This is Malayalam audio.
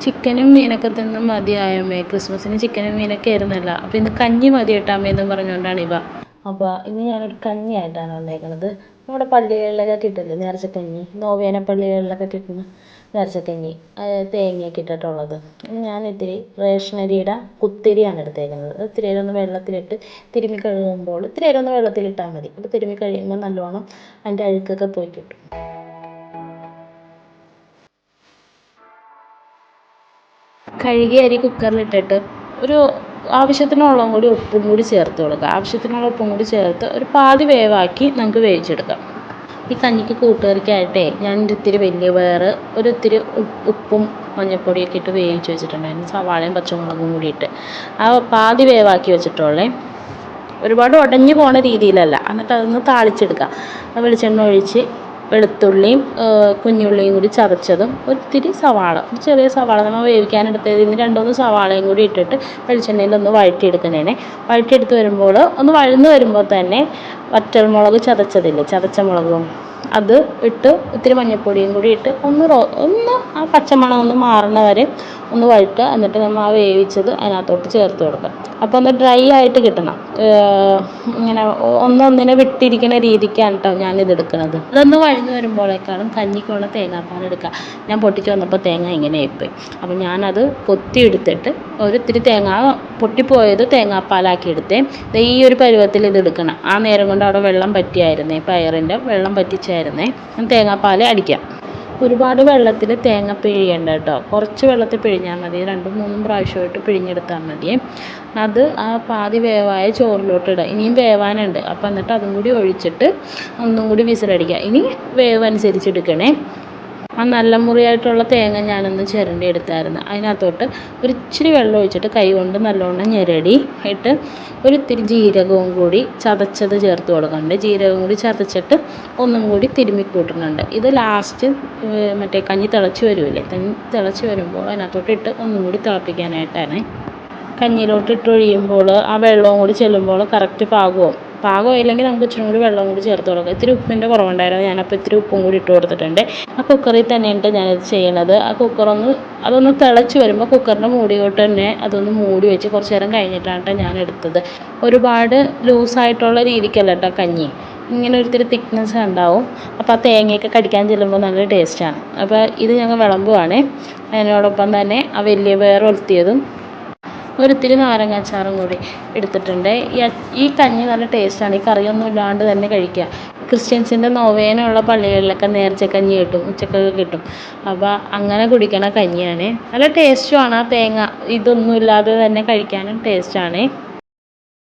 ചിക്കനും മീനൊക്കെ തിന്ന് മതിയായമ്മേ. ക്രിസ്മസിന് ചിക്കനും മീനൊക്കെ ആയിരുന്നല്ലോ. അപ്പോൾ ഇന്ന് കഞ്ഞി മതി കേട്ടോ അമ്മയെന്ന് പറഞ്ഞുകൊണ്ടാണ് ഇവ. അപ്പോൾ ഇന്ന് ഞാനൊരു കഞ്ഞിയായിട്ടാണ് വന്നേക്കുന്നത്. നമ്മുടെ പള്ളികളിലൊക്കെ കിട്ടില്ലേ നേർച്ചക്കഞ്ഞി, നോവേന പള്ളികളിലൊക്കെ കിട്ടുന്ന നേർച്ചക്കഞ്ഞി, തേങ്ങയൊക്കെ ഇട്ടിട്ടുള്ളത്. ഞാൻ ഇത്തിരി റേഷനരിയുടെ കുത്തിരിയാണ് എടുത്തേക്കുന്നത്. ഇത്തിരി ഒന്ന് വെള്ളത്തിലിട്ട് തിരുമ്മി കഴുകുമ്പോൾ ഇത്തിരി ഒന്ന് വെള്ളത്തിലിട്ടാൽ മതി. അപ്പോൾ തിരുമ്മി കഴിയുമ്പോൾ നല്ലോണം അതിൻ്റെ അഴുക്കൊക്കെ പോയി കിട്ടും. കഴുകിയ അരി കുക്കറിലിട്ടിട്ട് ഒരു ആവശ്യത്തിനുള്ള ഉപ്പും കൂടി ചേർത്ത് കൊടുക്കുക. ആവശ്യത്തിനുള്ള ഉപ്പും കൂടി ചേർത്ത് ഒരു പാതി വേവാക്കി നമുക്ക് വേവിച്ചെടുക്കാം. ഈ കഞ്ഞിക്ക് കൂട്ടുകറിക്കായിട്ടേ ഞാൻ ഇത്തിരി വലിയ പയർ ഇത്തിരി ഉപ്പും മഞ്ഞൾപ്പൊടിയൊക്കെ ഇട്ട് വേവിച്ച് വെച്ചിട്ടുണ്ടായിരുന്നു. സവാളയും പച്ചമുളകും കൂടി ഇട്ട് ആ പാതി വേവാക്കി വെച്ചിട്ടുള്ളേ. ഒരുപാട് ഉടഞ്ഞു പോണ രീതിയിലല്ല. എന്നിട്ട് അതൊന്ന് താളിച്ചെടുക്കുക. വെളിച്ചെണ്ണ ഒഴിച്ച് വെളുത്തുള്ളിയും കുഞ്ഞുള്ളിയും കൂടി ചതച്ചതും ഒത്തിരി സവാള, ചെറിയ സവാള നമ്മൾ വേവിക്കാനെടുത്തതിന് 2-3 സവാളയും കൂടി ഇട്ടിട്ട് വെളിച്ചെണ്ണയിൽ ഒന്ന് വഴറ്റിയെടുക്കണേ. വഴറ്റിയെടുത്ത് വരുമ്പോൾ ഒന്ന് വഴന്ന് വരുമ്പോൾ തന്നെ വറ്റൽമുളക് ചതച്ചതില്ലേ, ചതച്ച മുളകും അത് ഇട്ട് ഇത്തിരി മഞ്ഞൾപ്പൊടിയും കൂടി ഇട്ട് ഒന്ന് ആ പച്ചമണം ഒന്ന് മാറണ വരെ ഒന്ന് വഴറ്റുക. എന്നിട്ട് നമ്മൾ ആ വേവിച്ചത് അതിനകത്തോട്ട് ചേർത്ത് കൊടുക്കുക. അപ്പോൾ ഒന്ന് ഡ്രൈ ആയിട്ട് കിട്ടണം. ഇങ്ങനെ ഒന്നൊന്നിനെ വിട്ടിരിക്കുന്ന രീതിക്കാണ് കേട്ടോ ഞാനിത് എടുക്കുന്നത്. അതൊന്ന് വഴന്ന് വരുമ്പോഴേക്കാളും കഞ്ഞിക്കുള്ള തേങ്ങാപ്പാൽ എടുക്കുക. ഞാൻ പൊട്ടിച്ച് വന്നപ്പോൾ തേങ്ങ ഇങ്ങനെ ആയിപ്പോയി. അപ്പോൾ ഞാനത് പൊത്തി എടുത്തിട്ട് ഒരിത്തിരി തേങ്ങ പൊട്ടിപ്പോയത് തേങ്ങാപ്പാലാക്കി എടുത്തേ. ഈ ഒരു പരുവത്തിൽ ഇത് എടുക്കണം. ആ നേരം കൊണ്ട് അവിടെ വെള്ളം പറ്റിയായിരുന്നേ, പയറിൻ്റെ വെള്ളം പറ്റിച്ചായിരുന്നേ. തേങ്ങാപ്പാൽ അടിക്കാം. ഒരുപാട് വെള്ളത്തിൽ തേങ്ങ പിഴിയണ്ട കേട്ടോ. കുറച്ച് വെള്ളത്തിൽ പിഴിഞ്ഞാൽ മതി. 2-3 പ്രാവശ്യമായിട്ട് പിഴിഞ്ഞെടുത്താൽ മതിയേ. അത് ആ പാതി വേവായ ചോറിലോട്ട് ഇടുക. ഇനിയും വേവാനുണ്ട്. അപ്പോൾ എന്നിട്ട് അതും കൂടി ഒഴിച്ചിട്ട് ഒന്നും കൂടി വിസിലടിക്കുക. ഇനി വേവ് അനുസരിച്ച് എടുക്കണേ. ആ നല്ല മുറിയായിട്ടുള്ള തേങ്ങ ഞാനൊന്ന് ചിരണ്ടി എടുത്തായിരുന്നു. അതിനകത്തോട്ട് ഒരിച്ചിരി വെള്ളം ഒഴിച്ചിട്ട് കൈ കൊണ്ട് നല്ലോണം ഞെരടി ഇട്ട് ഒരിത്തിരി ജീരകവും കൂടി ചതച്ചത് ചേർത്ത് കൊടുക്കുന്നുണ്ട്. ജീരകവും കൂടി ചതച്ചിട്ട് ഒന്നും കൂടി തിരുമ്മി കൂട്ടുന്നുണ്ട്. ഇത് ലാസ്റ്റ് മറ്റേ കഞ്ഞി തിളച്ച് വരുമല്ലേ, കഞ്ഞി തിളച്ച് വരുമ്പോൾ അതിനകത്തോട്ട് ഇട്ട് ഒന്നും കൂടി തിളപ്പിക്കാനായിട്ടാണ്. കഞ്ഞിയിലോട്ട് ഇട്ട് ഒഴിയുമ്പോൾ ആ വെള്ളവും കൂടി ചെല്ലുമ്പോൾ കറക്റ്റ് പാകമായില്ലെങ്കിൽ നമുക്ക് ഇച്ചിരി കൂടി വെള്ളം കൂടി ചേർത്ത് കൊടുക്കാം. ഇത്തിരി ഉപ്പിൻ്റെ കുറവുണ്ടായിരുന്നു. ഞാനപ്പോൾ ഇത്തിരി ഉപ്പും കൂടി ഇട്ട് കൊടുത്തിട്ടുണ്ട്. ആ കുക്കറിൽ തന്നെയാണ് ഞാനിത് ചെയ്യണത്. ആ അതൊന്ന് തിളച്ച് വരുമ്പോൾ കുക്കറിൻ്റെ മൂടിയോട്ട് തന്നെ അതൊന്ന് മൂടി വെച്ച് കുറച്ച് നേരം കഴിഞ്ഞിട്ടാണ് ഞാൻ എടുത്തത്. ഒരുപാട് ലൂസായിട്ടുള്ള രീതിക്കല്ല കേട്ടോ കഞ്ഞി, ഇങ്ങനെ ഒരിത്തിരി തിക്നെസ് ഉണ്ടാവും. അപ്പോൾ ആ തേങ്ങയൊക്കെ കടിക്കാൻ ചെല്ലുമ്പോൾ നല്ല ടേസ്റ്റാണ്. അപ്പോൾ ഇത് ഞങ്ങൾ വിളമ്പുവാണ്. അതിനോടൊപ്പം തന്നെ ആ വലിയ പയർ ഒലത്തിയതും ഒരിത്തിരി നാരങ്ങാച്ചാറും കൂടി എടുത്തിട്ടുണ്ട്. ഈ കഞ്ഞി നല്ല ടേസ്റ്റാണ്. ഈ കറിയൊന്നും ഇല്ലാണ്ട് തന്നെ കഴിക്കുക. ക്രിസ്ത്യൻസിൻ്റെ നോവേനുള്ള പള്ളികളിലൊക്കെ നേർച്ചക്കഞ്ഞി കിട്ടും, ഉച്ചക്കൊക്കെ കിട്ടും. അപ്പോൾ അങ്ങനെ കുടിക്കണ കഞ്ഞിയാണ്. നല്ല ടേസ്റ്റുമാണ്. ആ തേങ്ങ ഇതൊന്നും ഇല്ലാതെ തന്നെ കഴിക്കാനും ടേസ്റ്റാണ്.